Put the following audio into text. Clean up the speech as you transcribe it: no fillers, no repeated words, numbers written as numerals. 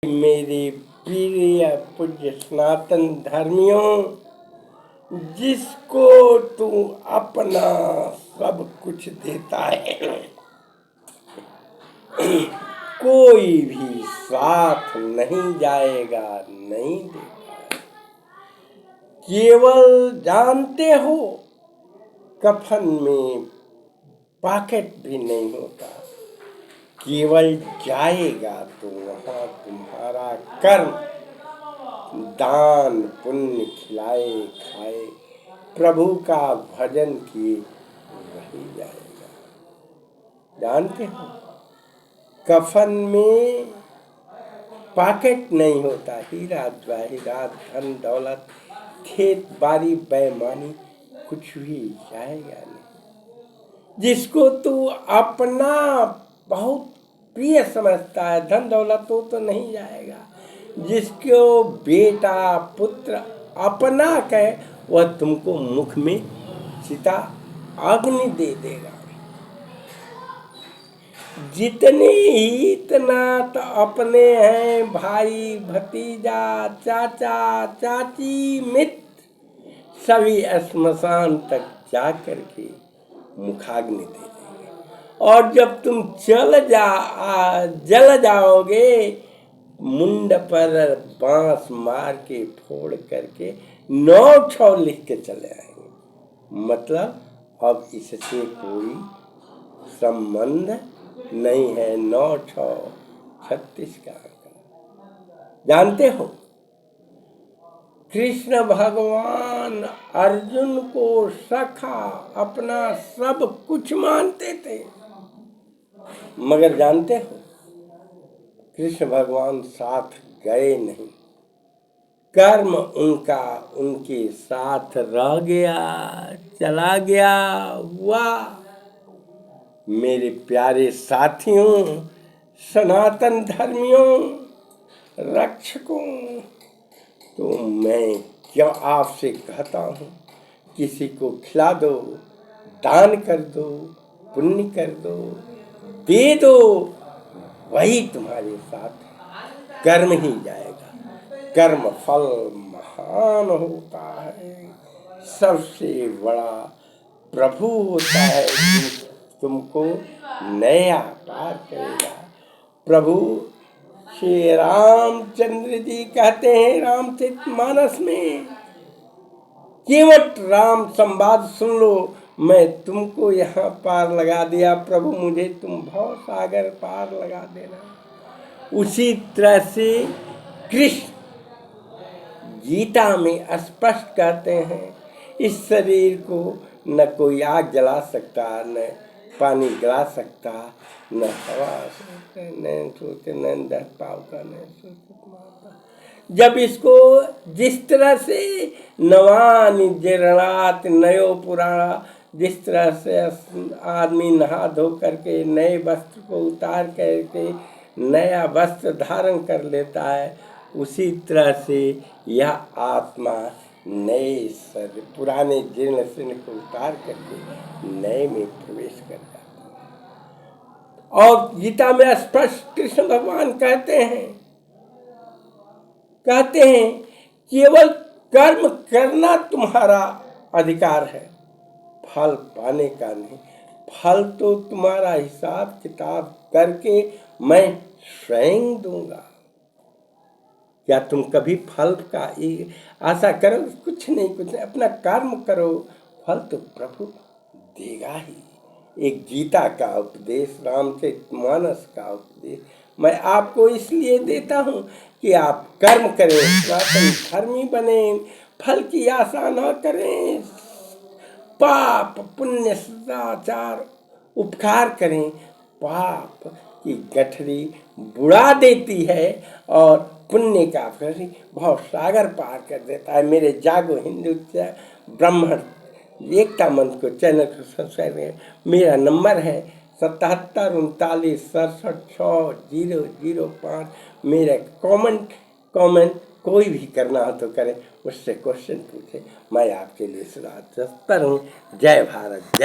मेरे प्रिय पूज्य सनातन धर्मियों, जिसको तू अपना सब कुछ देता है, कोई भी साथ नहीं जाएगा, नहीं देगा। केवल जानते हो, कफन में पॉकेट भी नहीं होता। केवल जाएगा तो वहाँ तुम्हारा कर्म, दान पुण्य खिलाए खाए, प्रभु का भजन किए रही जाएगा। जानते हो, कफन में पॉकेट नहीं होता। हीरा जवाहिरात धन दौलत खेत बाड़ी बेईमानी कुछ भी जाएगा नहीं। जिसको तू अपना बहुत प्रिय समझता है, धन दौलत तो नहीं जाएगा। जिसको बेटा पुत्र अपना कहे, वह तुमको मुख में चिता अग्नि दे देगा। जितने इतना तो अपने हैं, भाई भतीजा चाचा चाची मित्र, सभी श्मशान तक जा करके मुखाग्नि दे देंगे। और जब तुम जल जाओगे, मुंड पर बांस मार के फोड़ करके 9 लिख के चले आएंगे। मतलब अब इससे कोई संबंध नहीं है। 9 6 36 का आंकड़ा। जानते हो, कृष्ण भगवान अर्जुन को सखा अपना सब कुछ मानते थे, मगर जानते हो, कृष्ण भगवान साथ गए नहीं। कर्म उनका उनके साथ रह गया, चला गया। वाह मेरे प्यारे साथियों, सनातन धर्मियों, रक्षकों, तो मैं क्या आपसे कहता हूँ, किसी को खिला दो, दान कर दो, पुण्य कर दो, दे दो, वही तुम्हारे साथ कर्म ही जाएगा। कर्म फल महान होता है, सबसे बड़ा प्रभु होता है, तुमको नया पार करेगा। प्रभु श्री रामचंद्र जी कहते हैं रामचरितमानस में, केवट राम संवाद सुन लो, मैं तुमको यहाँ पार लगा दिया, प्रभु मुझे तुम भव सागर पार लगा देना। उसी तरह से कृष्ण गीता में स्पष्ट कहते हैं, इस शरीर को न कोई आग जला सकता, न पानी गिरा सकता, न हवा न सोचे न दह पाव का न सोचे। जब इसको जिस तरह से नवानि जरणात नयो पुराणा, जिस तरह से आदमी नहा धो करके नए वस्त्र को उतार करके नया वस्त्र धारण कर लेता है, उसी तरह से यह आत्मा नए शरीर पुराने जीर्ण शरीर को उतार करके नए में प्रवेश कर जाता है। और गीता में स्पष्ट कृष्ण भगवान कहते हैं केवल कर्म करना तुम्हारा अधिकार है, फल पाने का नहीं। फल तो तुम्हारा हिसाब किताब करके मैं स्वयं दूंगा। क्या तुम कभी फल का आशा करो? कुछ नहीं, अपना कर्म करो, फल तो प्रभु देगा ही। एक गीता का उपदेश, रामचरितमानस का उपदेश मैं आपको इसलिए देता हूँ कि आप कर्म करें, सनातन धर्मी बने, फल की आशा न करें, पाप पुण्य सदाचार उपकार करें। पाप की गठरी बुड़ा देती है और पुण्य का गठरी बहुत सागर पार कर देता है। मेरे जागो हिंदू ब्राह्मण एकता मंत्र को चैनल को सब्सक्राइब करें। मेरा नंबर है 77 39 67 6 005। मेरा कमेंट कोई भी करना हो तो करें, उससे क्वेश्चन पूछे, मैं आपके लिए सदा तत्पर हूँ। जय भारत, जय।